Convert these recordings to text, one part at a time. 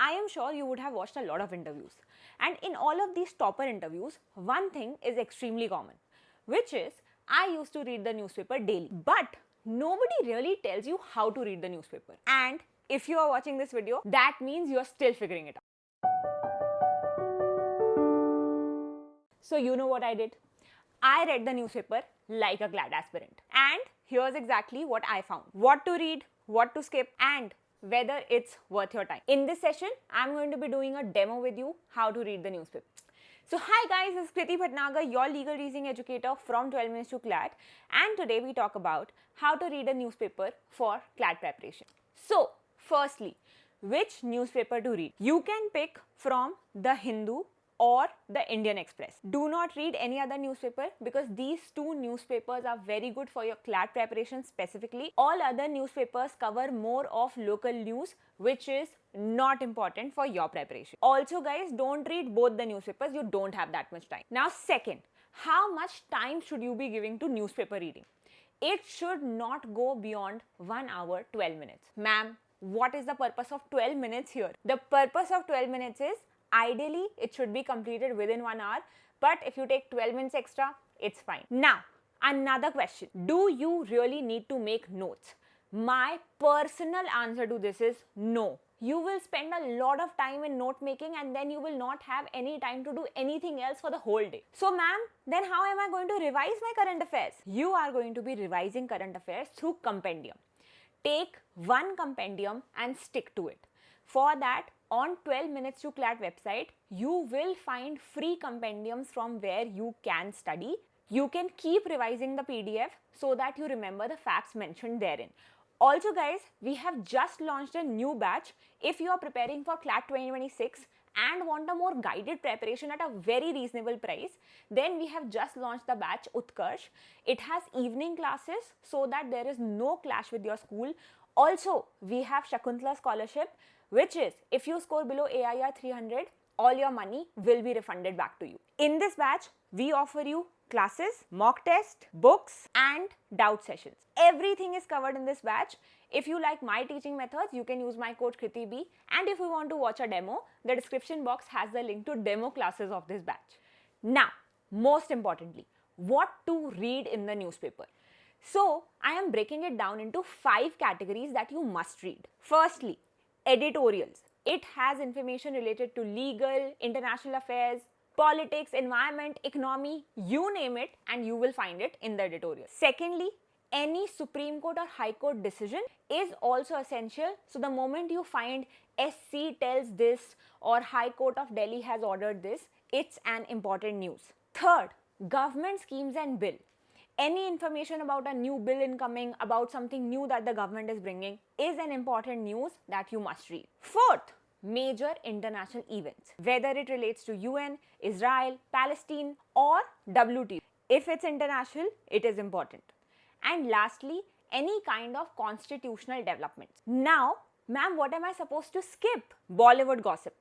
I am sure you would have watched a lot of interviews, and in all of these topper interviews, one thing is extremely common, which is I used to read the newspaper daily. But nobody really tells you how to read the newspaper. And if you are watching this video, that means you are still figuring it out. So you know what I did? I read the newspaper like a CLAT aspirant. And here's exactly what I found. What to read, what to skip, and whether it's worth your time. In this session, I'm going to be doing a demo with you how to read the newspaper. So hi guys, this is Kriti Bhatnagar, your legal reasoning educator from 12 Minutes to CLAT, and today we talk about how to read a newspaper for CLAT preparation. So firstly, which newspaper to read? You can pick from the Hindu or the Indian Express. Do not read any other newspaper because these two newspapers are very good for your CLAT preparation specifically. All other newspapers cover more of local news, which is not important for your preparation. Also guys, don't read both the newspapers, you don't have that much time. Now second, how much time should you be giving to newspaper reading? It should not go beyond 1 hour 12 minutes. Ma'am, what is the purpose of 12 minutes here? The purpose of 12 minutes is ideally it should be completed within 1 hour, but if you take 12 minutes extra, it's fine. Now, another question. Do you really need to make notes? My personal answer to this is no. You will spend a lot of time in note making and then you will not have any time to do anything else for the whole day. So ma'am, then how am I going to revise my current affairs? You are going to be revising current affairs through compendium. Take one compendium and stick to it. For that, on 12 Minutes to CLAT website, you will find free compendiums from where you can study. You can keep revising the PDF so that you remember the facts mentioned therein. Also guys, we have just launched a new batch. If you are preparing for CLAT 2026 and want a more guided preparation at a very reasonable price, then we have just launched the batch Utkarsh. It has evening classes so that there is no clash with your school. Also, we have Shakuntala scholarship, which is if you score below AIR 300, all your money will be refunded back to you. In this batch, we offer you classes, mock test, books, and doubt sessions. Everything is covered in this batch. If you like my teaching methods, you can use my code KritiB. And if you want to watch a demo, the description box has the link to demo classes of this batch. Now, most importantly, what to read in the newspaper. So, I am breaking it down into 5 categories that you must read. Firstly, editorials. It has information related to legal, international affairs, politics, environment, economy, you name it, and you will find it in the editorial. Secondly, any Supreme Court or High Court decision is also essential. So the moment you find SC tells this or High Court of Delhi has ordered this, it's an important news. Third, government schemes and bill. Any information about a new bill incoming, about something new that the government is bringing is an important news that you must read. Fourth, major international events, whether it relates to UN, Israel, Palestine or WTO. If it's international, it is important. And lastly, any kind of constitutional developments. Now, ma'am, what am I supposed to skip? Bollywood gossip.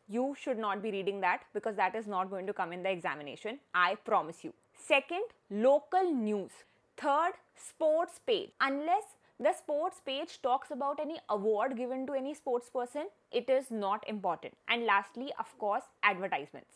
You should not be reading that because that is not going to come in the examination, I promise you. Second, local news. Third, sports page. Unless the sports page talks about any award given to any sports person, it is not important. And lastly, of course, advertisements.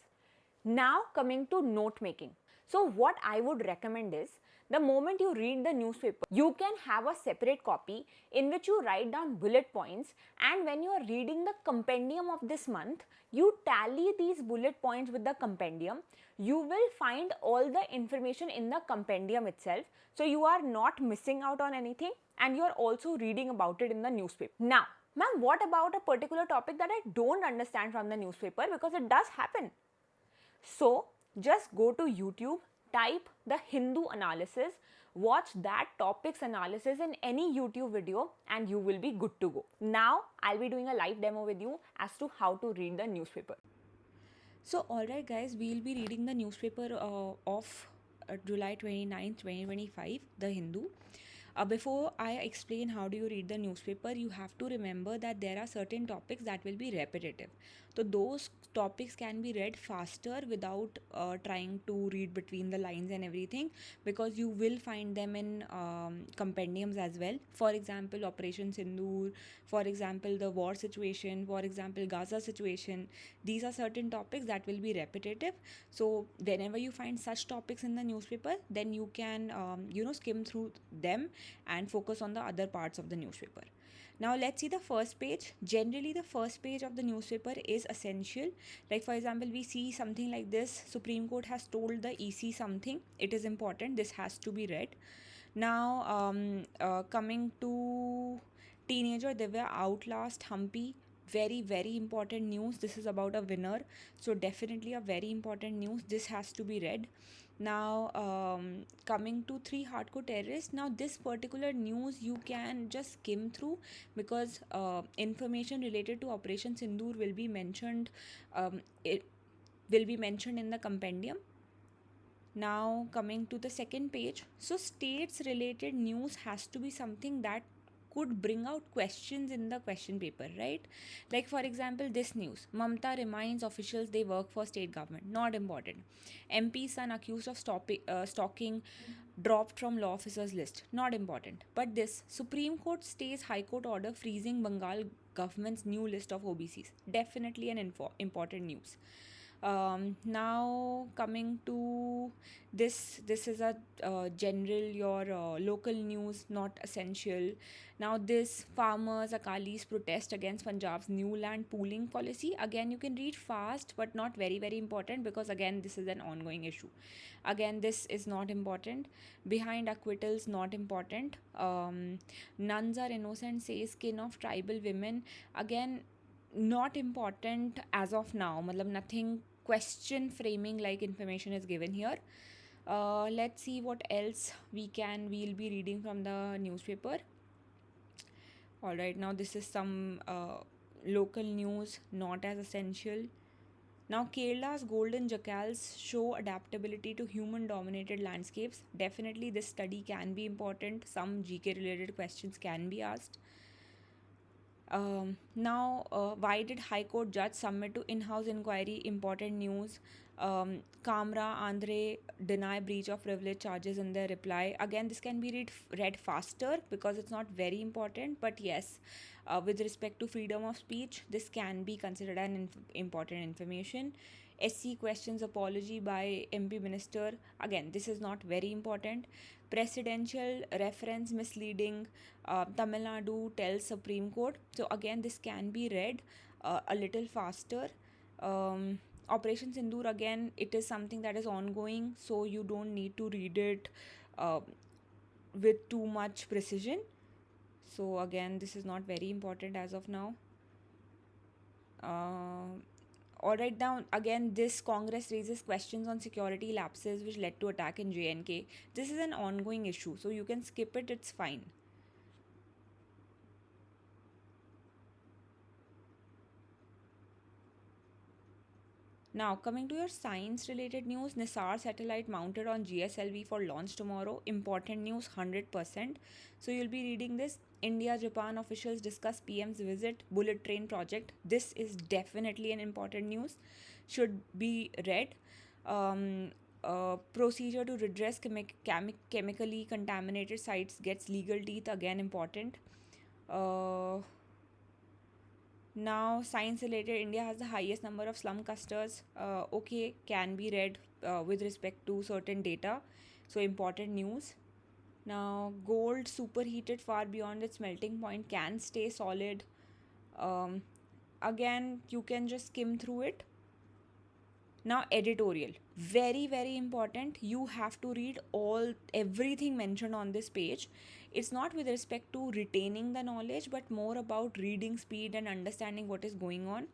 Now coming to note making. So what I would recommend is, the moment you read the newspaper, you can have a separate copy in which you write down bullet points, and when you are reading the compendium of this month, you tally these bullet points with the compendium. You will find all the information in the compendium itself, so you are not missing out on anything and you are also reading about it in the newspaper. Now, ma'am, what about a particular topic that I don't understand from the newspaper, because it does happen? So, just go to YouTube, type the Hindu analysis, watch that topic's analysis in any YouTube video and you will be good to go. Now, I'll be doing a live demo with you as to how to read the newspaper. So alright guys, we'll be reading the newspaper of July 29th, 2025, The Hindu. Before I explain how do you read the newspaper, you have to remember that there are certain topics that will be repetitive. So those topics can be read faster without trying to read between the lines and everything, because you will find them in compendiums as well. For example, Operation Sindoor, for example, the war situation, for example, Gaza situation. These are certain topics that will be repetitive. So whenever you find such topics in the newspaper, then you can skim through them and focus on the other parts of the newspaper. Now let's see the first page. Generally the first page of the newspaper is essential. Like for example, we see something like this: Supreme Court has told the EC something. It is important, this has to be read. Now coming to teenager Divya outlast Humpy, very very important news. This is about a winner, so definitely a very important news. This has to be read. Now coming to three hardcore terrorists. Now this particular news you can just skim through, because information related to Operation Sindoor will be mentioned. It will be mentioned in the compendium. Now coming to the second page. So states related news has to be something that could bring out questions in the question paper, right? Like for example, this news: Mamta reminds officials they work for state government. Not important. MP son accused of stalking dropped from law officers list. Not important. But this: Supreme Court stays High Court order freezing Bengal government's new list of OBCs. Definitely an important news. Now coming to this is a general your local news, not essential. Now this: farmers Akalis protest against Punjab's new land pooling policy. Again you can read fast, but not very very important, because again this is an ongoing issue. Again this is not important. Behind acquittals, not important. Nuns are innocent says skin of tribal women. Again not important as of now. Matlab nothing question framing like information is given here. Let's see what else we'll be reading from the newspaper. All right, now this is some local news, not as essential. Now Kerala's golden jackals show adaptability to human dominated landscapes. Definitely this study can be important. Some GK related questions can be asked. Now, why did High Court judge submit to in-house inquiry? Important news. Kamra Andre deny breach of privilege charges in their reply. Again, this can be read faster because it's not very important. But yes, with respect to freedom of speech, this can be considered an important information. SC questions apology by MP Minister. Again, this is not very important. Presidential reference misleading. Tamil Nadu tells Supreme Court. So again, this can be read a little faster. Operation Sindoor, again, it is something that is ongoing, so you don't need to read it with too much precision. So again, this is not very important as of now. Alright, now again this Congress raises questions on security lapses which led to attack in JNK. This is an ongoing issue, so you can skip it, it's fine. Now coming to your science related news: Nisar satellite mounted on GSLV for launch tomorrow. Important news, 100%. So you'll be reading this. India Japan officials discuss PM's visit, bullet train project. This is definitely an important news, should be read. Procedure to redress chemically contaminated sites gets legal teeth. Again important. Now science related: India has the highest number of slum clusters. Okay, can be read with respect to certain data, so important news. Now gold superheated far beyond its melting point, can stay solid. Again you can just skim through it. Now editorial, very very important. You have to read everything mentioned on this page. It's not with respect to retaining the knowledge, but more about reading speed and understanding what is going on.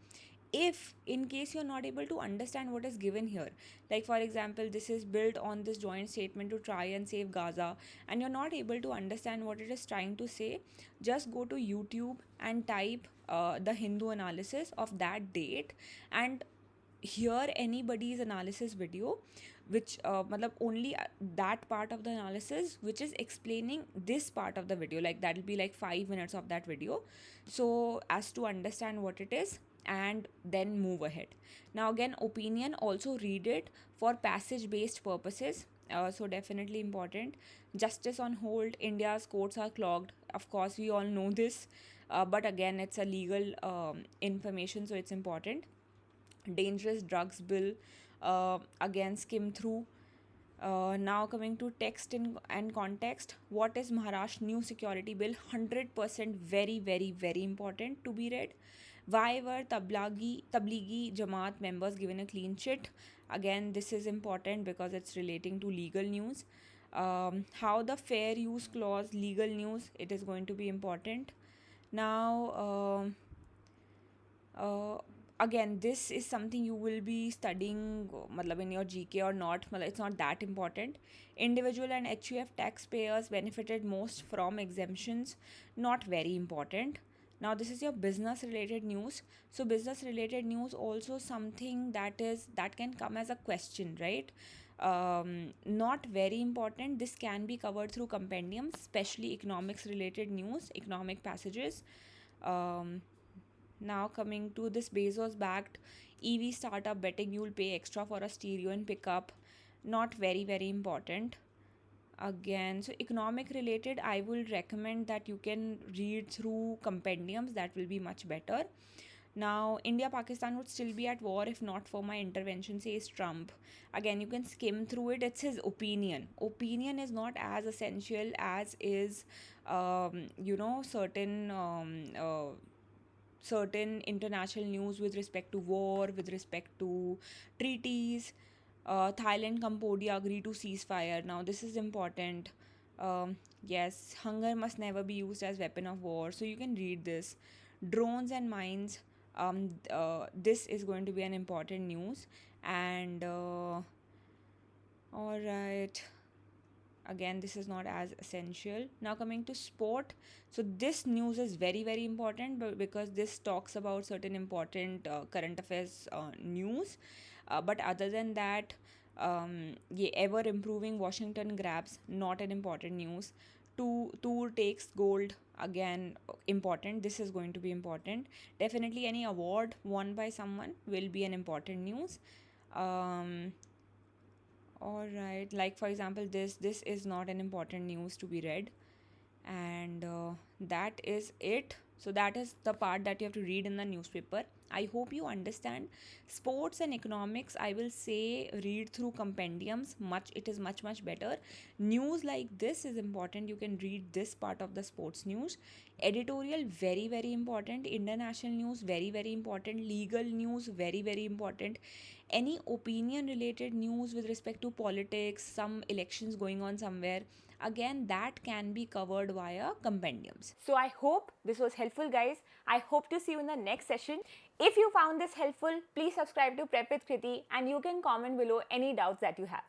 If in case you're not able to understand what is given here, like for example, this is built on this joint statement to try and save Gaza, and you're not able to understand what it is trying to say, just go to YouTube and type the Hindu analysis of that date, and hear anybody's analysis video which matlab only that part of the analysis which is explaining this part of the video, like that'll be like 5 minutes of that video, so as to understand what it is and then move ahead. Now again, opinion, also read it for passage based purposes, so definitely important. Justice on hold, India's courts are clogged, of course we all know this, but again it's a legal information, so it's important. Dangerous drugs bill, again skim through. Now coming to text and context, what is Maharashtra new security bill? 100% very very very important to be read. Why were Tablighi Jamaat members given a clean chit? Again, this is important because it's relating to legal news. How the fair use clause, legal news, it is going to be important. Now, again, this is something you will be studying matlab in your GK or not, matlab it's not that important. Individual and HUF taxpayers benefited most from exemptions, not very important. Now this is your business related news, so business related news also something that can come as a question, right? Not very important. This can be covered through compendiums, especially economics related news, economic passages. Now coming to this Bezos backed EV startup betting you'll pay extra for a stereo and pickup, not very very important. Again, so economic related, I will recommend that you can read through compendiums, that will be much better. Now, India Pakistan would still be at war if not for my intervention, says Trump. Again, you can skim through it. It's his opinion. Opinion is not as essential as is, certain international news with respect to war, with respect to treaties. Thailand, Cambodia agree to ceasefire. Now, this is important. Yes, hunger must never be used as weapon of war. So you can read this. Drones and mines. This is going to be an important news. And all right. Again, this is not as essential. Now coming to sport, so this news is very very important because this talks about certain important current affairs news, but other than that, ever improving Washington grabs, not an important news. Tour takes gold, again important. This is going to be important. Definitely any award won by someone will be an important news. All right, like for example, this is not an important news to be read, and that is it. So that is the part that you have to read in the newspaper. I hope you understand. Sports and economics, I will say read through compendiums. It is much better. News like this is important. You can read this part of the sports news. Editorial, very very important. International news, very very important. Legal news, very very important. Any opinion related news with respect to politics, some elections going on somewhere, again that can be covered via compendiums. So I hope this was helpful, guys. I hope to see you in the next session. If you found this helpful, please subscribe to Prep with Kriti and you can comment below any doubts that you have.